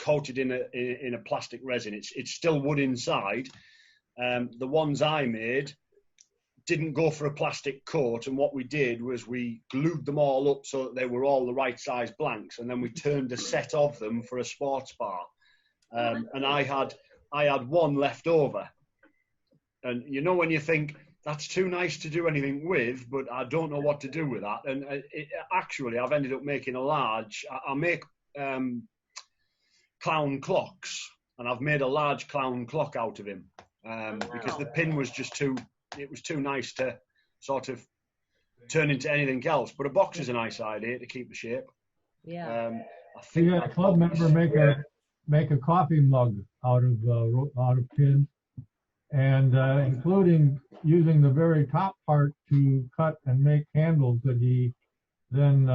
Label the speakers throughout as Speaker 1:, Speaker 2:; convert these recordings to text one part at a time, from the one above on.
Speaker 1: coated in a plastic resin. It's still wood inside. The ones I made didn't go for a plastic coat, and what we did was we glued them all up so that they were all the right size blanks, and then we turned a set of them for a sports bar. And I had one left over, and you know when you think that's too nice to do anything with, but I don't know what to do with that, and actually I've ended up making a large. I make clown clocks, and I've made a large clown clock out of him because the pin was just too nice to sort of turn into anything else. But a box is a nice idea to keep the shape.
Speaker 2: Yeah.
Speaker 1: I think
Speaker 3: you had a club member make a coffee mug out of pin, and including using the very top part to cut and make handles that he then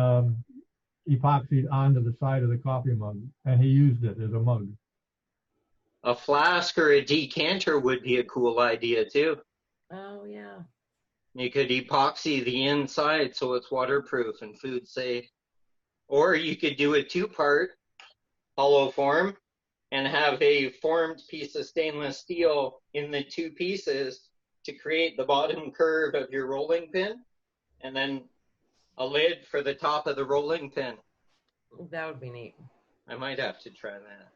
Speaker 3: epoxied onto the side of the coffee mug, and he used it as a mug.
Speaker 4: A flask or a decanter would be a cool idea too.
Speaker 2: Oh yeah.
Speaker 4: You could epoxy the inside so it's waterproof and food safe. Or you could do a two-part hollow form and have a formed piece of stainless steel in the two pieces to create the bottom curve of your rolling pin, and then a lid for the top of the rolling pin.
Speaker 2: That would be neat.
Speaker 4: I might have to try that.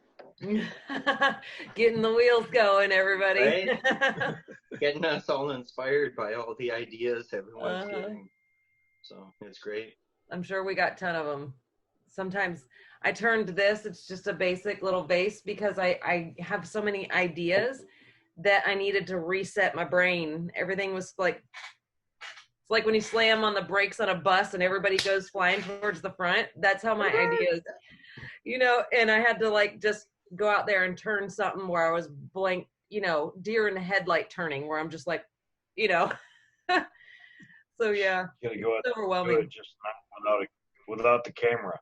Speaker 2: Getting the wheels going, everybody.
Speaker 4: Right? Getting us all inspired by all the ideas everyone's getting. So it's great.
Speaker 2: I'm sure we got a ton of them. Sometimes I turn to this, it's just a basic little vase because I have so many ideas that I needed to reset my brain. Everything was like, it's like when you slam on the brakes on a bus and everybody goes flying towards the front. That's how my ideas, and I had to like just go out there and turn something where I was blank, deer in the headlight turning, where I'm just like, so yeah,
Speaker 5: you gotta go
Speaker 2: it's overwhelming.
Speaker 5: Just not without the camera.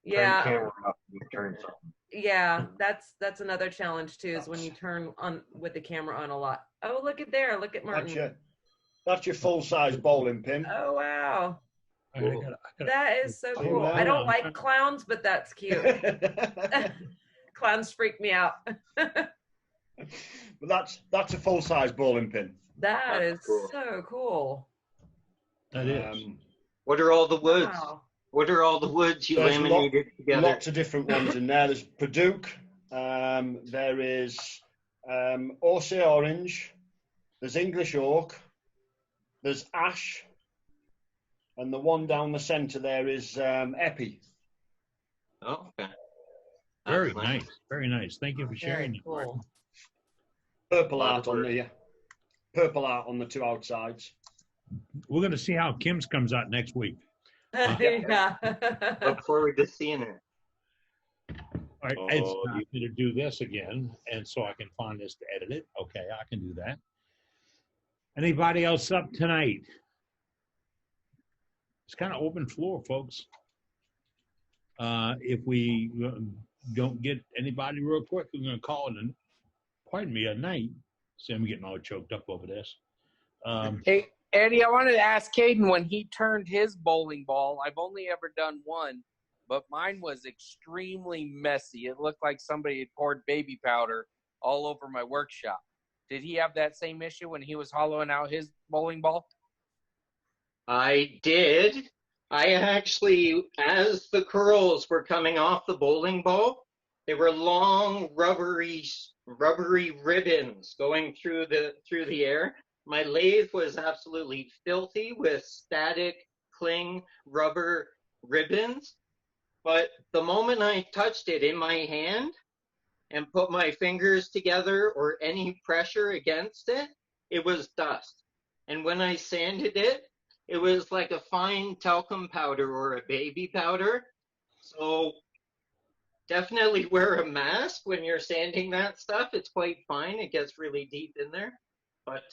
Speaker 2: Yeah.
Speaker 5: Turn the camera off and turn something.
Speaker 2: Yeah, that's another challenge too, is when you turn on with the camera on a lot. Oh, look at Martin.
Speaker 1: That's your full-size bowling pin.
Speaker 2: Oh wow.
Speaker 5: Cool.
Speaker 2: That is so cool. I don't like clowns, but that's cute. Clowns freak me out.
Speaker 1: But that's a full-size bowling pin.
Speaker 2: That is cool. So cool.
Speaker 3: That is.
Speaker 4: What are all the woods?
Speaker 2: Wow.
Speaker 4: What are all the woods you laminated together?
Speaker 1: Lots of different ones in there. There's Padauk. There is Osei orange. There's English oak. There's ash. And the one down the centre there is Epi.
Speaker 4: Oh, okay.
Speaker 6: Very nice. Very nice. Thank you for sharing.
Speaker 2: Very cool.
Speaker 1: Purple art on the two outsides.
Speaker 6: We're going to see how Kim's comes out next week.
Speaker 2: Yeah.
Speaker 4: Look forward to seeing it.
Speaker 6: All right, Ed's not going to do this again, and so I can find this to edit it. Okay, I can do that. Anybody else up tonight? It's kind of open floor, folks. If we don't get anybody real quick, we're going to call it a night. See, I'm getting all choked up over this.
Speaker 7: Hey, Eddie, I wanted to ask Caden, when he turned his bowling ball, I've only ever done one, but mine was extremely messy. It looked like somebody had poured baby powder all over my workshop. Did he have that same issue when he was hollowing out his bowling ball?
Speaker 4: I did. I actually, as the curls were coming off the bowling ball, they were long, rubbery ribbons going through the air. My lathe was absolutely filthy with static cling rubber ribbons. But the moment I touched it in my hand and put my fingers together or any pressure against it, it was dust. And when I sanded it, it was like a fine talcum powder or a baby powder. So definitely wear a mask when you're sanding that stuff. It's quite fine. It gets really deep in there. But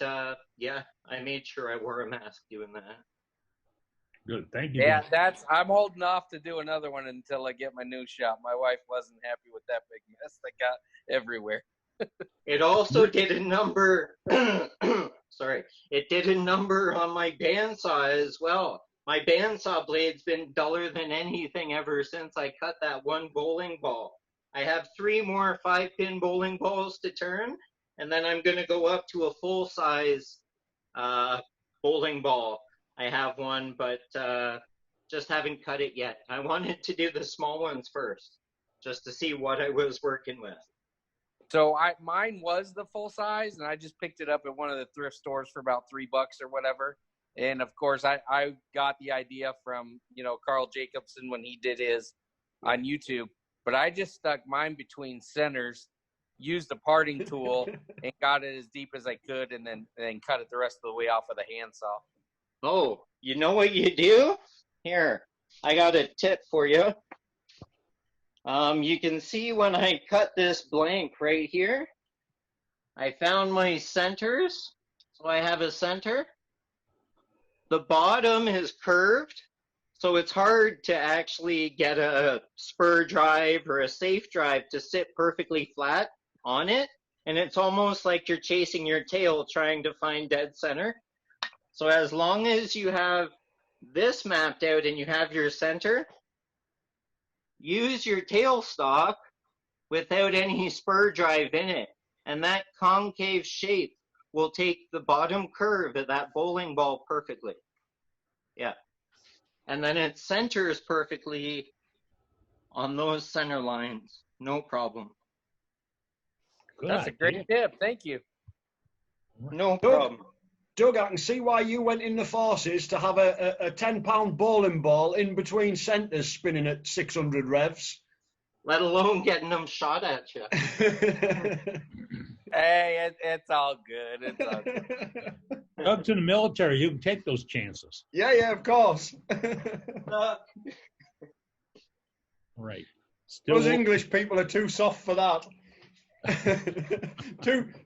Speaker 4: yeah, I made sure I wore a mask doing that.
Speaker 6: Good, thank you.
Speaker 7: Yeah, I'm holding off to do another one until I get my new shop. My wife wasn't happy with that big mess that got everywhere.
Speaker 4: It also did a number. Sorry, it did a number on my bandsaw as well. My bandsaw blade's been duller than anything ever since I cut that one bowling ball. I have 3 more 5-pin bowling balls to turn, and then I'm going to go up to a full-size bowling ball. I have one, but just haven't cut it yet. I wanted to do the small ones first, just to see what I was working with.
Speaker 7: So mine was the full size, and I just picked it up at one of the thrift stores for about $3 or whatever. And of course, I got the idea from Carl Jacobson when he did his on YouTube. But I just stuck mine between centers, used a parting tool, and got it as deep as I could, and then cut it the rest of the way off with a handsaw.
Speaker 4: Oh, you know what you do? Here, I got a tip for you. You can see when I cut this blank right here, I found my centers. So I have a center. The bottom is curved, so it's hard to actually get a spur drive or a safe drive to sit perfectly flat on it. And it's almost like you're chasing your tail trying to find dead center. So as long as you have this mapped out and you have your center, use your tailstock without any spur drive in it. And that concave shape will take the bottom curve of that bowling ball perfectly. Yeah. And then it centers perfectly on those center lines. No problem.
Speaker 6: Good
Speaker 7: That's a
Speaker 6: idea.
Speaker 7: great tip. Thank you.
Speaker 4: No problem.
Speaker 1: Doug, I can see why you went in the forces to have a 10-pound bowling ball in between centres spinning at 600 revs.
Speaker 4: Let alone getting them shot at you.
Speaker 7: Hey, it's all good. It's all good.
Speaker 6: Doug's in the military. You can take those chances.
Speaker 1: Yeah, of course.
Speaker 6: Right. Still,
Speaker 1: Those English people are too soft for that.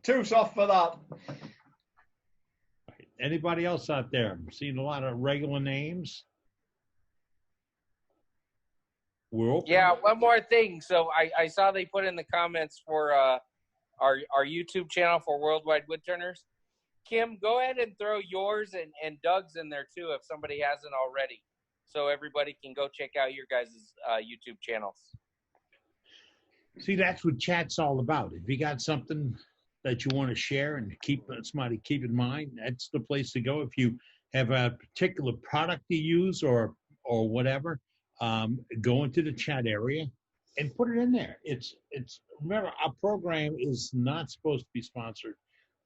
Speaker 1: too soft for that.
Speaker 6: anybody else out there? I'm seeing a lot of regular names. We're open.
Speaker 7: Yeah, one more thing. So I saw they put in the comments for our YouTube channel for Worldwide Woodturners. Kim, go ahead and throw yours and Doug's in there too if somebody hasn't already, so everybody can go check out your guys' YouTube channels.
Speaker 6: See, that's what chat's all about. If you got something that you want to share and keep in mind, that's the place to go. If you have a particular product you use or whatever, go into the chat area and put it in there. It's remember, our program is not supposed to be sponsored.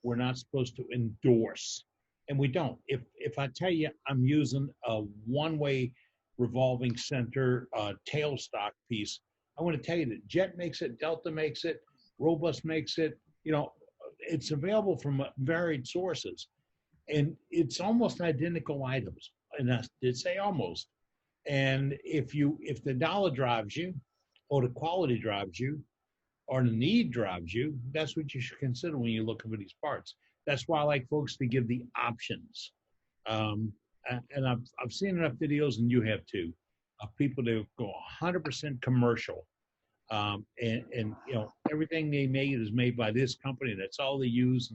Speaker 6: We're not supposed to endorse, and we don't. If I tell you I'm using a one-way revolving center tailstock piece, I want to tell you that Jet makes it, Delta makes it, Robust makes it. You know, it's available from varied sources, and it's almost identical items. And I did say almost. And if the dollar drives you, or the quality drives you, or the need drives you, that's what you should consider when you're looking for these parts. That's why I like folks to give the options. And I've seen enough videos, and you have too, of people that go 100% commercial. And you know, everything they make is made by this company. That's all they use.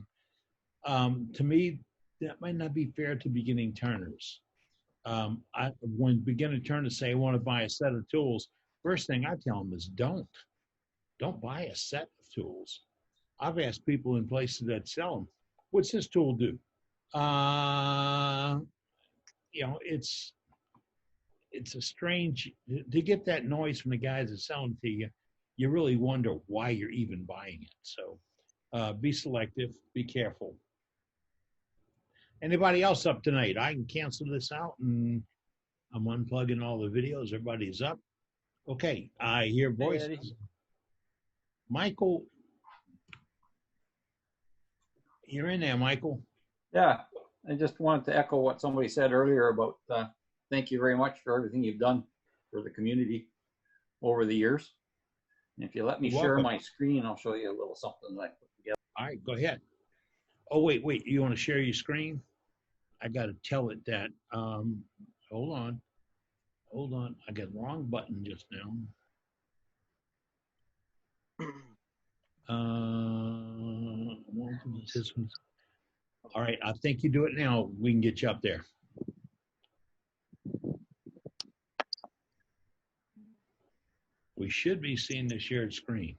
Speaker 6: To me, that might not be fair to beginning turners. When beginner turners say, I want to buy a set of tools, first thing I tell them is don't buy a set of tools. I've asked people in places that sell them, what's this tool do? You know, it's a strange, to get that noise from the guys that sell them to you, you really wonder why you're even buying it. So be selective, be careful. Anybody else up tonight? I can cancel this out and I'm unplugging all the videos. Everybody's up. Okay, I hear voices. Michael, you're in there, Michael.
Speaker 8: Yeah, I just wanted to echo what somebody said earlier about thank you very much for everything you've done for the community over the years. And if you let me share my screen, I'll show you a little something that I put together.
Speaker 6: All right, go ahead. Oh, wait, you want to share your screen? I got to tell it that, hold on. I got the wrong button just now. All right, I think you do it now. We can get you up there. We should be seeing the shared screen.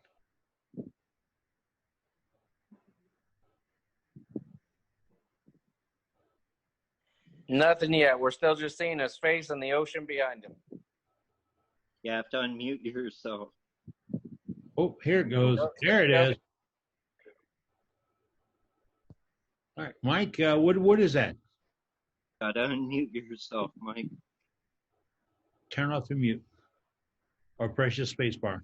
Speaker 7: Nothing yet. We're still just seeing his face and the ocean behind him.
Speaker 4: You have to unmute yourself.
Speaker 6: Oh, here it goes. There it is. All right, Mike, what is that?
Speaker 4: Gotta unmute yourself, Mike.
Speaker 6: Turn off the mute or press your space bar.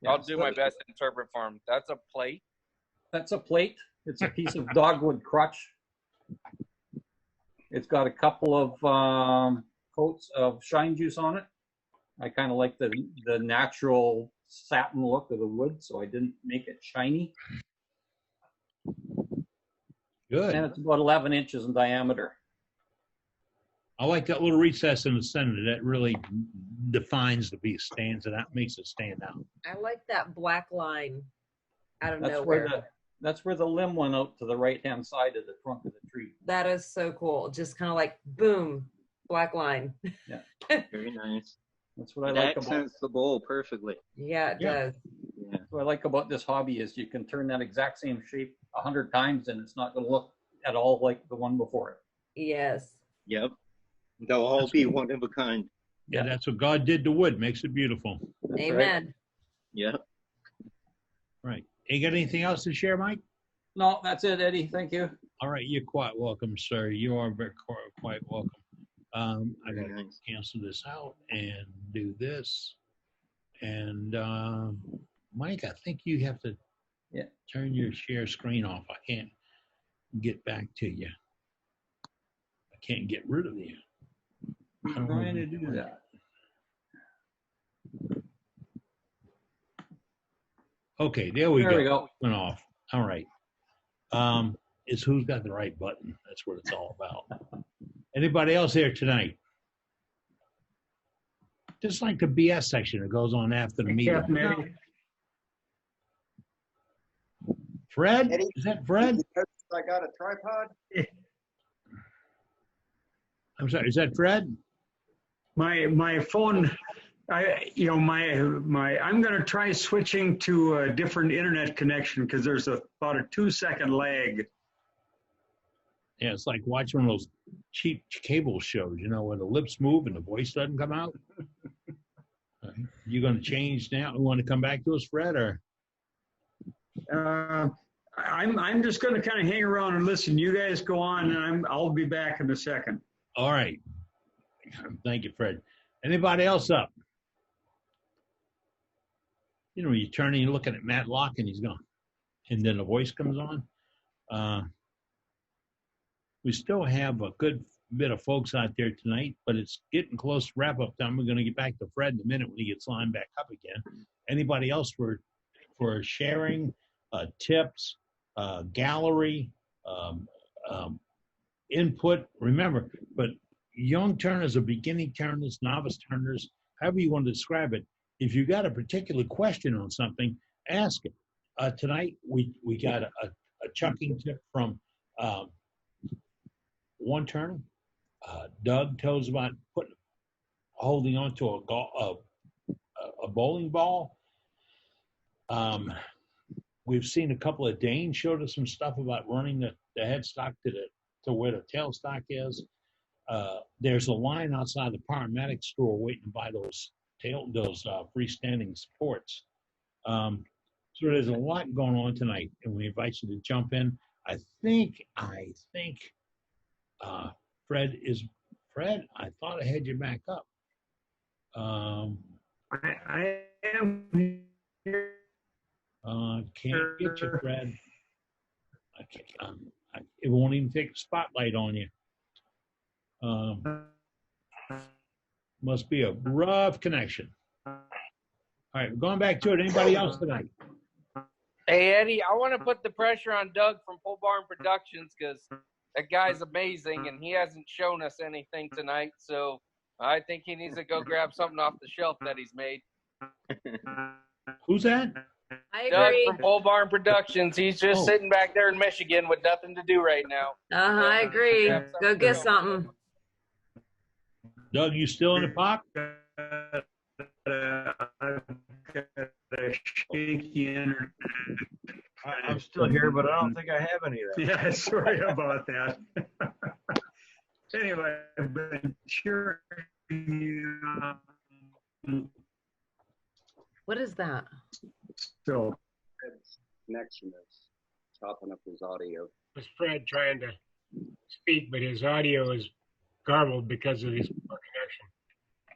Speaker 7: I'll do my best to interpret for him. That's a plate.
Speaker 8: That's a plate. It's a piece of dogwood crutch. It's got a couple of coats of shine juice on it. I kind of like the natural satin look of the wood, so I didn't make it shiny.
Speaker 6: Good.
Speaker 8: And it's about 11 inches in diameter.
Speaker 6: I like that little recess in the center. That really defines the piece, stands it out, makes it stand out.
Speaker 2: I like that black line out of
Speaker 8: That's
Speaker 2: nowhere.
Speaker 8: that's where the limb went out to the right-hand side of the trunk of the tree.
Speaker 2: That is so cool. Just kind of like boom, black line.
Speaker 4: Very nice.
Speaker 8: That's what I
Speaker 4: It
Speaker 8: like about.
Speaker 4: accents the bowl perfectly.
Speaker 2: Yeah, it does.
Speaker 4: Yeah.
Speaker 8: What I like about this hobby is you can turn that exact same shape 100 times and it's not going to look at all like the one before it.
Speaker 2: Yes.
Speaker 4: Yep. They'll all be one of a kind.
Speaker 6: Yeah, that's what God did to wood, makes it beautiful.
Speaker 8: That's right.
Speaker 2: Amen.
Speaker 4: Yep.
Speaker 6: Right. You got anything else to share, Mike?
Speaker 8: No, that's it, Eddie. Thank you.
Speaker 6: All right, you're quite welcome, sir. You are very quite welcome. I
Speaker 4: Very
Speaker 6: got to
Speaker 4: nice.
Speaker 6: cancel this out and do this. And Mike, I think you have to turn your share screen off. I can't get back to you. I can't get rid of you.
Speaker 8: I'm trying to do that.
Speaker 6: Okay, there we
Speaker 8: There we
Speaker 6: go.
Speaker 8: go.
Speaker 6: Went off. All right. It's who's got the right button. That's what it's all about. Anybody else here tonight? Just like the BS section that goes on after the meeting.
Speaker 9: Captain Eddie.
Speaker 6: Fred?
Speaker 10: Eddie?
Speaker 6: Is that Fred?
Speaker 10: I got a tripod.
Speaker 6: I'm sorry, is that Fred?
Speaker 9: My phone, I'm going to try switching to a different internet connection because there's about a 2-second lag.
Speaker 6: Yeah, it's like watching one of those cheap cable shows, you know, where the lips move and the voice doesn't come out. You going to change now? You want to come back to us, Fred, or?
Speaker 9: I'm just going to kind of hang around and listen. You guys go on, and I'll be back in a second.
Speaker 6: All right. Thank you, Fred. Anybody else up? You know, you turn and you're looking at Matt Locke and he's gone. And then the voice comes on. We still have a good bit of folks out there tonight, but it's getting close to wrap-up time. We're going to get back to Fred in a minute when he gets lined back up again. Anybody else for sharing, tips, gallery, input? Remember, but young turners or beginning turners, novice turners, however you want to describe it, if you got a particular question on something, ask it. Tonight, we got a chucking tip from one turner. Doug tells about holding on to a bowling ball. We've seen a couple of Danes showed us some stuff about running the headstock to where the tailstock is. There's a line outside the Paramedic store waiting to buy those freestanding supports. So there's a lot going on tonight, and we invite you to jump in. I think Fred, I thought I had you back up.
Speaker 9: I am here.
Speaker 6: Can't get you, Fred. It won't even take a spotlight on you. Must be a rough connection. All right, we're going back to it. Anybody else tonight?
Speaker 7: Hey, Eddie, I want to put the pressure on Doug from Pole Barn Productions because that guy's amazing, and he hasn't shown us anything tonight. So I think he needs to go grab something off the shelf that he's made.
Speaker 6: Who's that?
Speaker 2: I
Speaker 7: Doug
Speaker 2: agree.
Speaker 7: from Pole Barn Productions. He's just sitting back there in Michigan with nothing to do right now.
Speaker 2: I agree. Go get something.
Speaker 6: Doug, you still in the park?
Speaker 9: I've got a shaky internet.
Speaker 5: I'm still here, but I don't think I have any of that.
Speaker 9: Yeah, sorry about that. Anyway, I've been cheering you on.
Speaker 2: What is that?
Speaker 9: So
Speaker 10: Fred's connection is chopping up his audio.
Speaker 11: Was Fred trying to speak, but his audio is garbled because of his poor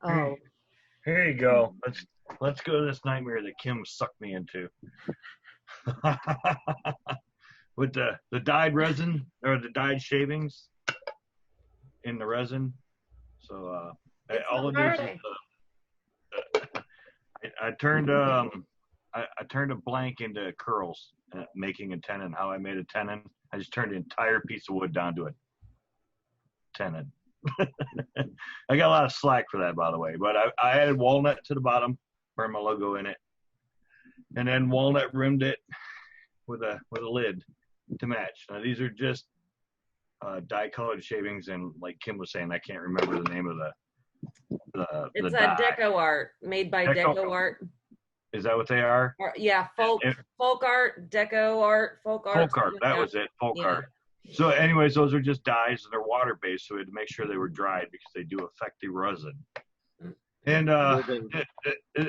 Speaker 11: connection.
Speaker 2: Oh,
Speaker 5: Here you go. Let's go to this nightmare that Kim sucked me into. With the dyed resin or the dyed shavings in the resin. So all it is I turned I turned a blank into curls, making a tenon. How I made a tenon, I just turned an entire piece of wood down to a tenon. I got a lot of slack for that, by the way, but I added walnut to the bottom, burned my logo in it, and then walnut rimmed it with a lid to match. Now these are just dye-colored shavings, and like Kim was saying, I can't remember the name of
Speaker 2: it's
Speaker 5: the
Speaker 2: a
Speaker 5: dye.
Speaker 2: deco art made by Deco Art.
Speaker 5: Is that what they are?
Speaker 2: Or, yeah, folk art, deco art, folk art.
Speaker 5: Folk art. That was it. Folk art. So, anyways, those are just dyes, and they're water-based, so we had to make sure they were dried because they do affect the resin. And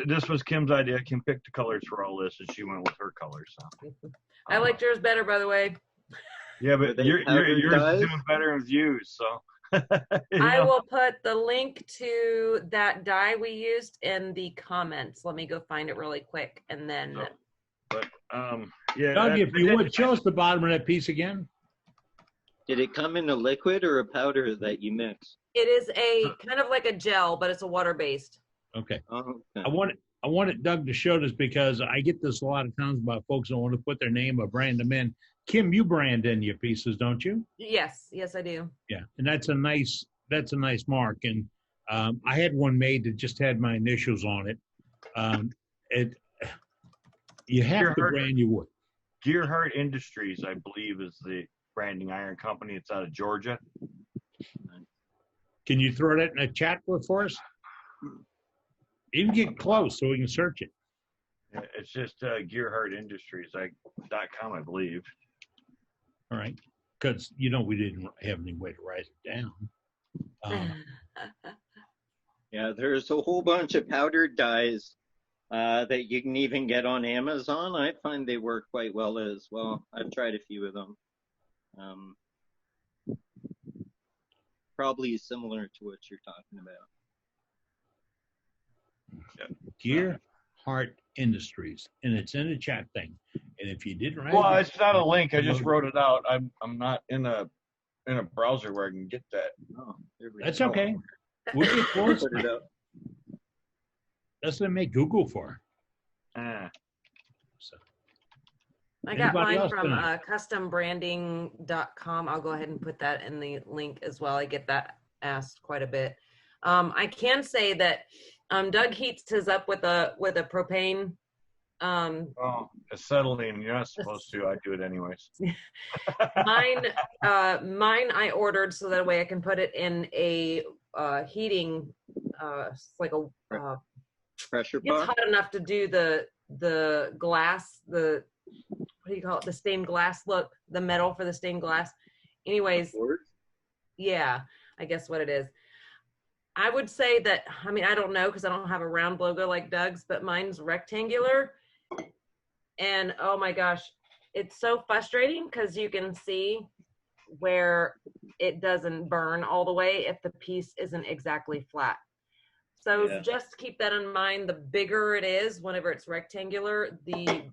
Speaker 5: this was Kim's idea. Kim picked the colors for all this, and she went with her colors. So.
Speaker 2: I liked yours better, by the way.
Speaker 5: Yeah, but yours is doing better with views, so.
Speaker 2: I will put the link to that dye we used in the comments. Let me go find it really quick, and then.
Speaker 5: But yeah.
Speaker 6: Doug, if you would, show us the bottom of that piece again.
Speaker 4: Did it come in a liquid or a powder that you mix?
Speaker 2: It is a kind of like a gel, but it's a water-based.
Speaker 6: Okay.
Speaker 4: Oh, okay.
Speaker 6: I wanted Doug to show this because I get this a lot of times about folks that want to put their name or brand them in. Kim, you brand in your pieces, don't you?
Speaker 2: Yes, I do.
Speaker 6: Yeah, and that's a nice mark. And I had one made that just had my initials on it. You have to brand your wood.
Speaker 5: Gearhart Industries, I believe, is the branding iron company. It's out of Georgia.
Speaker 6: Can you throw that in a chat for us? Even get close so we can search it.
Speaker 5: It's just Gearhart Industries.com, I believe.
Speaker 6: All right, because we didn't have any way to write it down.
Speaker 4: Yeah, there's a whole bunch of powdered dyes that you can even get on Amazon. I find they work quite well as well. I've tried a few of them. Probably similar to what you're talking about.
Speaker 6: Gearhart Industries, and it's in the chat thing. And if you didn't write
Speaker 5: Well, it's not a link. I just wrote it out. I'm not in a browser where I can get that.
Speaker 4: Oh,
Speaker 6: that's okay. We'll get close.
Speaker 4: Put it up.
Speaker 6: That's what I make Google for.
Speaker 2: I got
Speaker 6: Anybody
Speaker 2: mine
Speaker 6: else
Speaker 2: from
Speaker 6: tonight?
Speaker 2: custombranding.com. I'll go ahead and put that in the link as well. I get that asked quite a bit. I can say that Doug heats his up with a propane.
Speaker 5: Acetylene. You're not supposed to. I do it anyways.
Speaker 2: Mine I ordered so that way I can put it in a heating, it's like a
Speaker 4: pressure
Speaker 2: it's
Speaker 4: pot.
Speaker 2: hot enough to do the glass, what do you call it? The stained glass look, the metal for the stained glass. Anyways, yeah, I guess what it is. I would say that, I don't know because I don't have a round logo like Doug's, but mine's rectangular. And oh my gosh, it's so frustrating because you can see where it doesn't burn all the way if the piece isn't exactly flat. So just keep that in mind. The bigger it is, whenever it's rectangular, the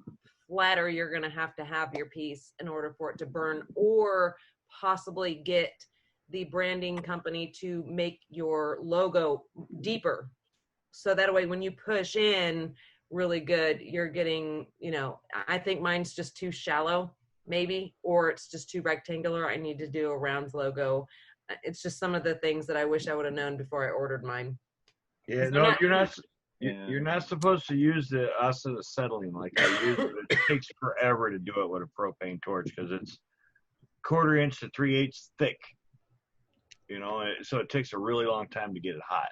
Speaker 2: flatter you're going to have your piece in order for it to burn, or possibly get the branding company to make your logo deeper. So that way, when you push in really good, you're getting, I think mine's just too shallow, maybe, or it's just too rectangular. I need to do a round logo. It's just some of the things that I wish I would have known before I ordered mine.
Speaker 5: Yeah, no, you're not. You're not supposed to use the acetylene like I use it. It takes forever to do it with a propane torch because it's 1/4 inch to 3/8 thick. You know, so it takes a really long time to get it hot.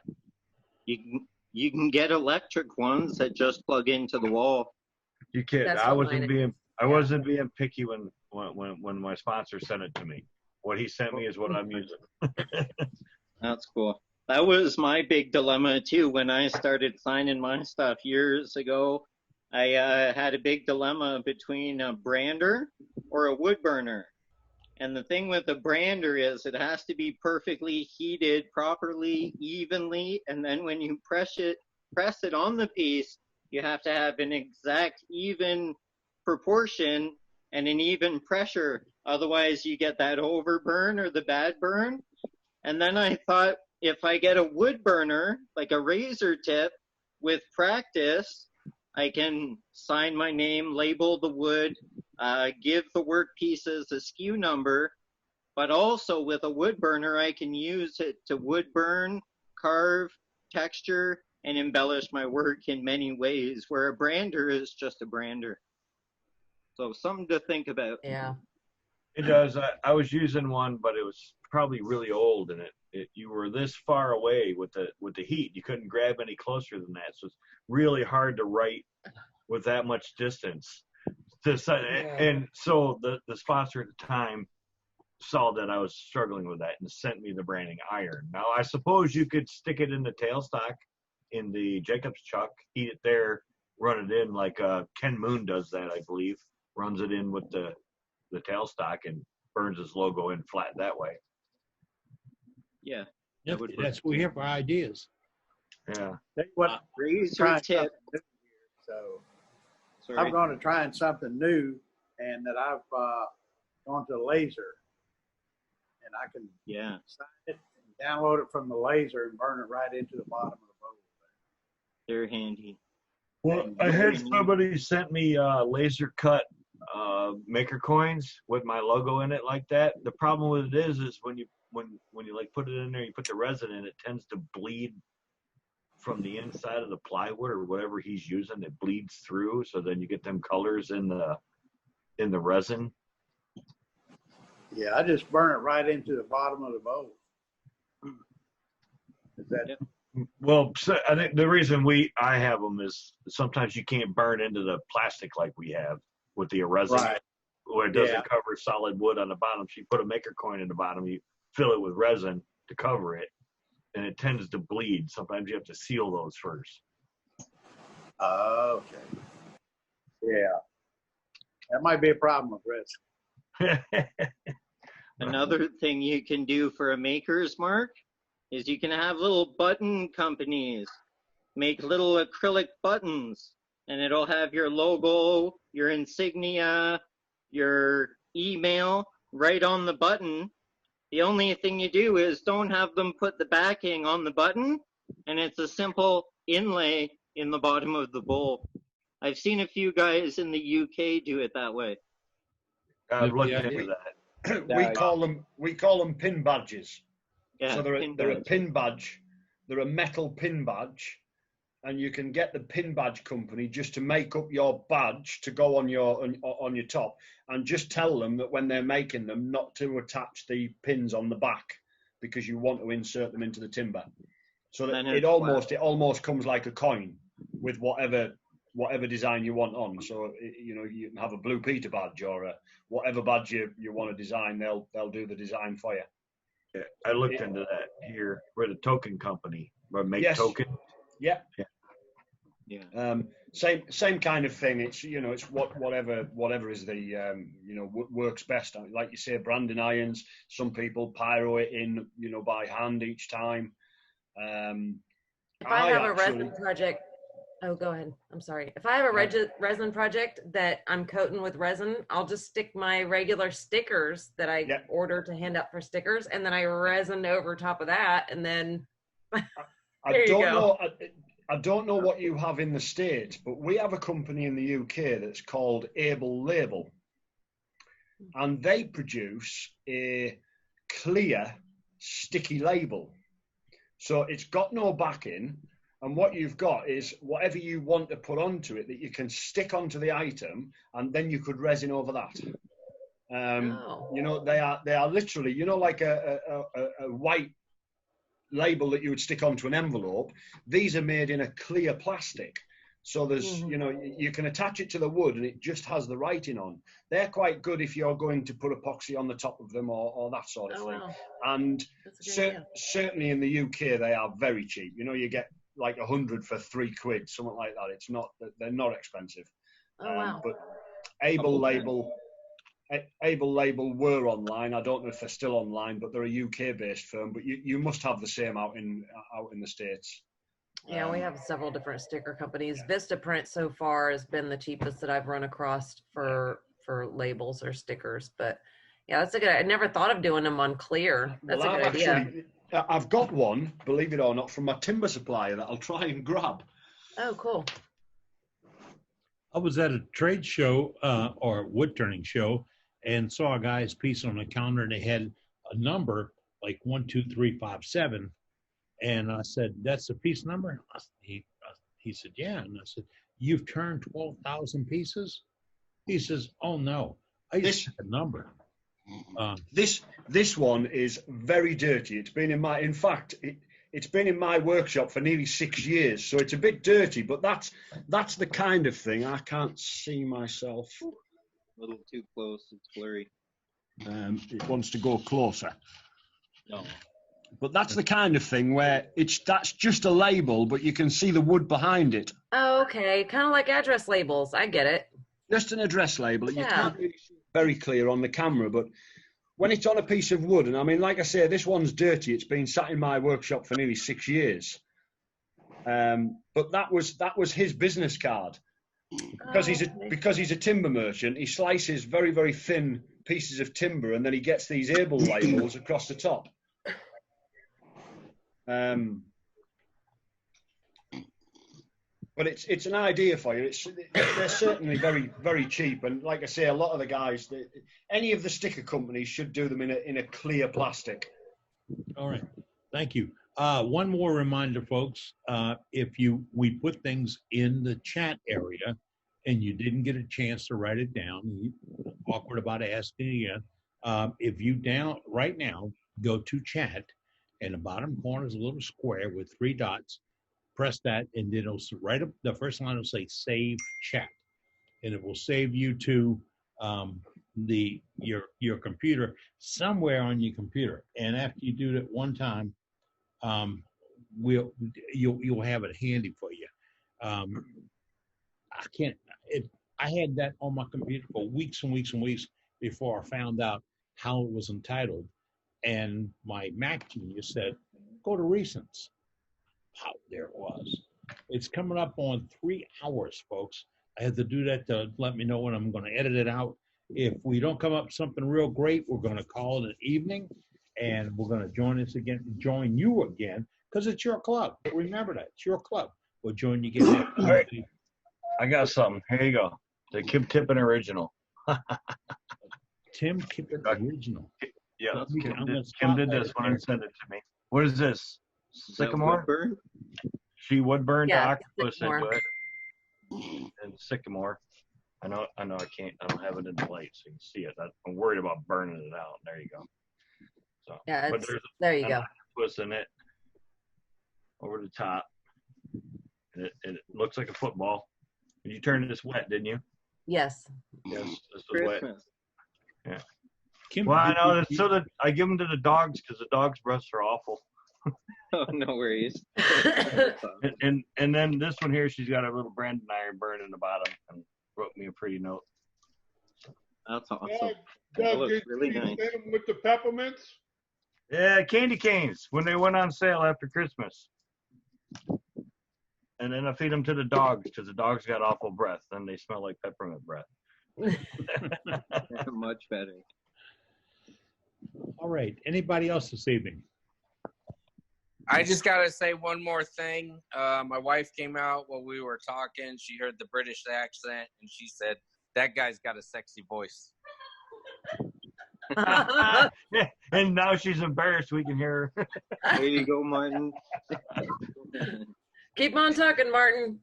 Speaker 4: You can get electric ones that just plug into the wall.
Speaker 5: You kid?
Speaker 2: That's
Speaker 5: I
Speaker 2: what
Speaker 5: wasn't
Speaker 2: mine
Speaker 5: being
Speaker 2: is.
Speaker 5: I wasn't being picky when my sponsor sent it to me. What he sent me is what I'm using.
Speaker 4: That's cool. That was my big dilemma too when I started signing my stuff years ago. I had a big dilemma between a brander or a wood burner. And the thing with a brander is it has to be perfectly heated properly, evenly, and then when you press it on the piece, you have to have an exact even proportion and an even pressure. Otherwise, you get that overburn or the bad burn. And then I thought, if I get a wood burner, like a razor tip, with practice, I can sign my name, label the wood, give the work pieces a SKU number, but also with a wood burner, I can use it to wood burn, carve, texture, and embellish my work in many ways, where a brander is just a brander. So something to think about.
Speaker 2: Yeah.
Speaker 5: It does. I was using one, but it was probably really old, and you were this far away with the heat. You couldn't grab any closer than that, so it's really hard to write with that much distance. And so the sponsor at the time saw that I was struggling with that and sent me the branding iron. Now I suppose you could stick it in the tailstock in the Jacobs chuck, heat it there, run it in like Ken Moon does that, I believe. Runs it in with the tailstock and burns his logo in flat that way.
Speaker 4: Yeah.
Speaker 6: Yep, that's what we have for ideas.
Speaker 5: Yeah.
Speaker 12: What
Speaker 4: razor
Speaker 12: trying
Speaker 4: tip.
Speaker 12: something new here, so
Speaker 4: Sorry.
Speaker 12: I'm going to try something new, and that I've gone to laser, and I can sign it and download it from the laser and burn it right into the bottom of the bowl.
Speaker 4: They're handy.
Speaker 5: Well, I had somebody sent me laser cut maker coins with my logo in it like that. The problem with it is when you like put it in there, you put the resin in, it tends to bleed from the inside of the plywood or whatever he's using. It bleeds through, so then you get them colors in the resin.
Speaker 12: Yeah, I just burn it right into the bottom of the bowl. Is that?
Speaker 5: Well, so I think the reason I have them is sometimes you can't burn into the plastic like we have with the resin,
Speaker 12: Right.
Speaker 5: where it doesn't cover solid wood on the bottom. So you put a maker coin in the bottom, you fill it with resin to cover it, and it tends to bleed. Sometimes you have to seal those first.
Speaker 12: Okay. Yeah. That might be a problem with resin.
Speaker 4: Another thing you can do for a maker's mark is you can have little button companies make little acrylic buttons, and it'll have your logo, your insignia, your email right on the button. The only thing you do is don't have them put the backing on the button, and it's a simple inlay in the bottom of the bowl. I've seen a few guys in the UK do it that way.
Speaker 5: I've looked into that.
Speaker 1: We call them pin badges.
Speaker 4: Yeah,
Speaker 1: so they're a
Speaker 4: badge.
Speaker 1: pin badge. They're a metal pin badge, and you can get the pin badge company just to make up your badge to go on your top, and just tell them that when they're making them not to attach the pins on the back because you want to insert them into the timber. So that it almost comes like a coin with whatever design you want on. So you can have a Blue Peter badge or whatever badge you want to design. They'll do the design for you.
Speaker 5: Yeah, I looked into that here. We're the token company. We make token.
Speaker 1: Yeah.
Speaker 4: Yeah.
Speaker 1: Same kind of thing. It's it's whatever is the works best. Like you say, branding irons. Some people pyro it in by hand each time.
Speaker 2: If I have a resin project, oh, go ahead. I'm sorry. If I have a resin project that I'm coating with resin, I'll just stick my regular stickers that I order to hand out for stickers, and then I resin over top of that, and then
Speaker 1: I don't know what you have in the States, but we have a company in the UK that's called Able Label, and they produce a clear sticky label. So it's got no backing, and what you've got is whatever you want to put onto it that you can stick onto the item, and then you could resin over that. You know, they are literally, you know, like a white label that you would stick onto an envelope. These are made in a clear plastic. So there's, you know, you can attach it to the wood and it just has the writing on. They're quite good if you're going to put epoxy on the top of them or that sort of thing. Wow. And certainly in the UK, they are very cheap. You know, you get like 100 for £3, something like that. It's not, they're not expensive.
Speaker 2: Wow.
Speaker 1: But Able Label were online. I don't know if they're still online, but they're a UK-based firm. But you must have the same out in the States.
Speaker 2: Yeah, we have several different sticker companies. Vistaprint so far has been the cheapest that I've run across for labels or stickers. But yeah, that's a good. I never thought of doing them on clear. That's a good idea.
Speaker 1: I've got one, believe it or not, from my timber supplier that I'll try and grab.
Speaker 2: Oh, cool.
Speaker 6: I was at a trade show or wood turning show and saw a guy's piece on the counter, and they had a number like 12357. And I said, "That's the piece number?" He said, "Yeah." And I said, "You've turned 12,000 pieces?" He says, "Oh no, I just had a number."
Speaker 1: This one is very dirty. It's been in my, in fact, it's been in my workshop for nearly 6 years, so it's a bit dirty. But that's the kind of thing. I can't see myself.
Speaker 4: A little too close. It's blurry.
Speaker 1: It wants to go closer.
Speaker 4: No.
Speaker 1: But that's the kind of thing where that's just a label, but you can see the wood behind it.
Speaker 2: Oh, okay. Kind of like address labels. I get it.
Speaker 1: Just an address label.
Speaker 2: Yeah.
Speaker 1: You can't really see it very clear on the camera, but when it's on a piece of wood, and I mean, like I say, this one's dirty. It's been sat in my workshop for nearly 6 years. But that was his business card. Because he's a timber merchant, he slices very, very thin pieces of timber, and then he gets these Able labels across the top. But it's an idea for you. They're certainly very, very cheap, and like I say, a lot of the guys, any of the sticker companies should do them in a clear plastic.
Speaker 6: All right, thank you. One more reminder, folks. If we put things in the chat area, and you didn't get a chance to write it down, you're awkward about asking again. If you right now go to chat. In the bottom corner is a little square with 3 dots. Press that, and then it'll right up the first line will say "Save Chat," and it will save you to your computer somewhere on your computer. And after you do that one time, you'll have it handy for you. I had that on my computer for weeks and weeks and weeks before I found out how it was entitled. And my Mac genius said, "Go to recents." There it was. It's coming up on 3 hours, folks. I had to do that to let me know when I'm going to edit it out. If we don't come up with something real great, we're going to call it an evening, and we're going to join you again, because it's your club. Remember that. It's your club. We'll join you again.
Speaker 5: All right. I got something. Here you go. The Kim Tippin original.
Speaker 6: Tim Kippen original.
Speaker 5: Yeah, Kim did this one and sent it to me. What is this? Sycamore? She Woodburn to octopus into it. And Sycamore. I know I don't have it in the light so you can see it. I'm worried about burning it out. There you go. So
Speaker 2: yeah,
Speaker 5: but there's
Speaker 2: there you go.
Speaker 5: Octopus in it over the top. And it looks like a football. You turned this wet, didn't you?
Speaker 2: Yes.
Speaker 5: Yes, this was wet. Yeah.
Speaker 6: Kim,
Speaker 5: well, I know that so that I give them to the dogs because the dogs' breaths are awful.
Speaker 4: Oh, no worries.
Speaker 5: and then this one here, she's got a little branding iron burn in the bottom and wrote me a pretty note.
Speaker 4: That's awesome.
Speaker 11: Yeah,
Speaker 4: that looks
Speaker 11: did
Speaker 4: really
Speaker 11: you
Speaker 4: nice.
Speaker 11: send them with the peppermints?
Speaker 5: Yeah, candy canes when they went on sale after Christmas. And then I feed them to the dogs because the dogs got awful breath. Then they smell like peppermint breath.
Speaker 4: Much better.
Speaker 6: All right. Anybody else this evening?
Speaker 7: I just got to say one more thing. My wife came out while we were talking. She heard the British accent, and she said, "That guy's got a sexy voice."
Speaker 5: And now she's embarrassed we can hear her.
Speaker 4: There you go, Martin.
Speaker 2: Keep on talking, Martin.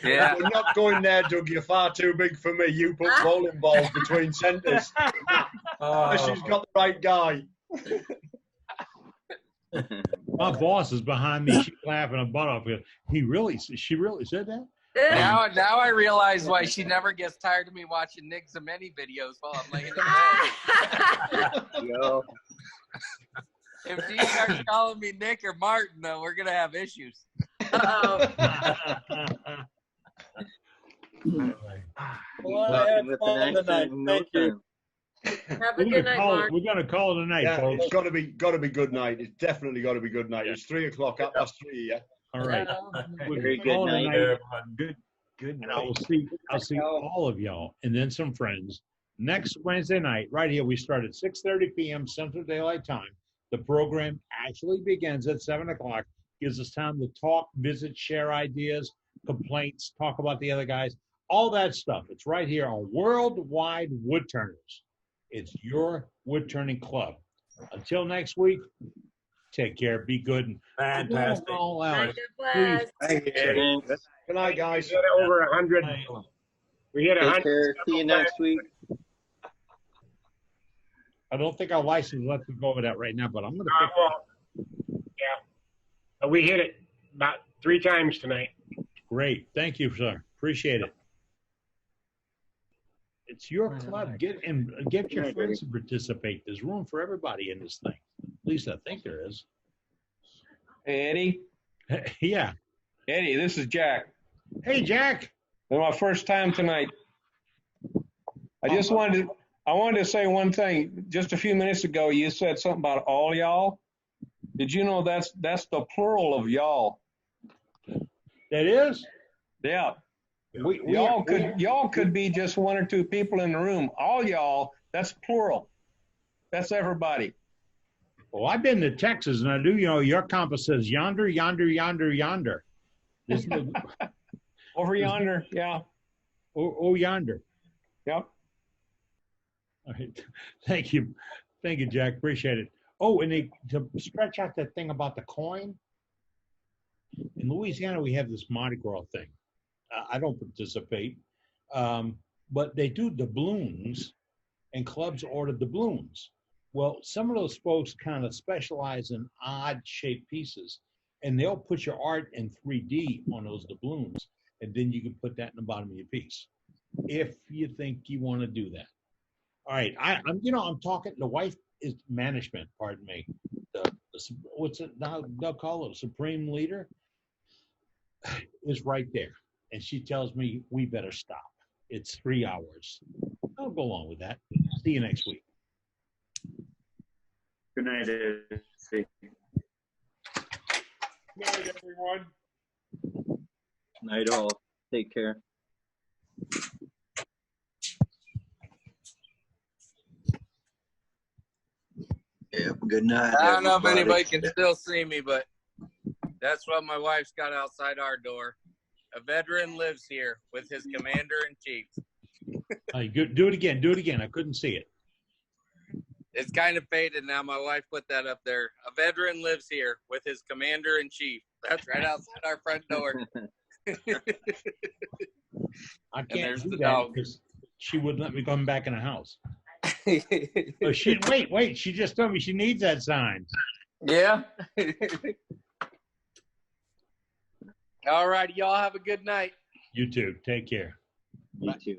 Speaker 7: Yeah.
Speaker 1: We're not going there, Doug. You're far too big for me. You put bowling balls between centres. She's got the right guy.
Speaker 6: My boss is behind me. She's laughing her butt off. She really said that?
Speaker 7: Now I realize why she never gets tired of me watching Nick Zemeni videos while I'm laying in bed.
Speaker 10: Yo.
Speaker 7: If she starts calling me Nick or Martin, though, we're gonna have issues.
Speaker 2: Uh-oh.
Speaker 12: Well, I had fun tonight. Thank you.
Speaker 2: Have a good night, Mark.
Speaker 6: We're gonna call it a night,
Speaker 1: Yeah,
Speaker 6: folks.
Speaker 1: it's got to be good night. It's definitely got to be good night. It's 3 o'clock, 3:30. Yeah.
Speaker 6: All right.
Speaker 10: Very good night.
Speaker 5: Good
Speaker 6: And
Speaker 5: night.
Speaker 6: I'll see all of y'all and then some friends next Wednesday night right here. We start at 6:30 p.m. Central Daylight Time. The program actually begins at 7 o'clock. Gives us time to talk, visit, share ideas, complaints, talk about the other guys, all that stuff. It's right here on Worldwide Woodturners. It's your woodturning club. Until next week, take care, be good, and
Speaker 11: Fantastic.
Speaker 6: all out.
Speaker 2: Bless.
Speaker 12: Thank you, Eddie.
Speaker 1: Good night, guys.
Speaker 11: We hit over 100. We hit
Speaker 10: Take
Speaker 11: 100.
Speaker 10: care. See you next week.
Speaker 6: I don't think our license lets me go over that right now, but I'm going to pick
Speaker 11: Well, yeah. But we hit it about 3 times tonight.
Speaker 6: Great. Thank you, sir. Appreciate it. It's your club. Get your friends to participate. There's room for everybody in this thing. At least I think there is.
Speaker 13: Hey, Eddie.
Speaker 6: Yeah.
Speaker 13: Eddie, this is Jack.
Speaker 6: Hey, Jack.
Speaker 13: It's my first time tonight. I wanted to say one thing. Just a few minutes ago, you said something about all y'all. Did you know that's the plural of y'all?
Speaker 6: That is?
Speaker 13: Yeah. Y'all could be just 1 or 2 people in the room. All y'all, that's plural. That's everybody.
Speaker 6: Well, I've been to Texas, and I do, your compass says yonder, yonder, yonder, yonder.
Speaker 13: Over yonder, yeah.
Speaker 6: Oh, yonder.
Speaker 13: Yep.
Speaker 6: All right. Thank you, Jack. Appreciate it. Oh, and to stretch out that thing about the coin, in Louisiana, we have this Mardi Gras thing. I don't participate, but they do doubloons, and clubs order doubloons. Well, some of those folks kind of specialize in odd-shaped pieces, and they'll put your art in 3D on those doubloons, and then you can put that in the bottom of your piece, if you think you want to do that. All right, I'm talking. The wife is management. Pardon me. What's it now? They'll call it a supreme leader. Is right there, and she tells me we better stop. It's 3 hours. I'll go along with that. See you next week.
Speaker 9: Good night, Eddie.
Speaker 6: Good night, everyone.
Speaker 10: Night all. Take care.
Speaker 14: Yeah, good night.
Speaker 7: I don't know if
Speaker 14: everybody.
Speaker 7: anybody can still see me, but that's what my wife's got outside our door. A veteran lives here with his commander-in-chief.
Speaker 6: Do it again. Do it again. I couldn't see it.
Speaker 7: It's kind of faded now. My wife put that up there. A veteran lives here with his commander-in-chief. That's right outside our front door.
Speaker 6: I can't
Speaker 7: there's
Speaker 6: do
Speaker 7: the
Speaker 6: that
Speaker 7: dog.
Speaker 6: because she wouldn't let me come back in the house. Oh, wait. She just told me she needs that sign.
Speaker 7: Yeah. All right. Y'all have a good night.
Speaker 6: You too. Take care.
Speaker 10: You too.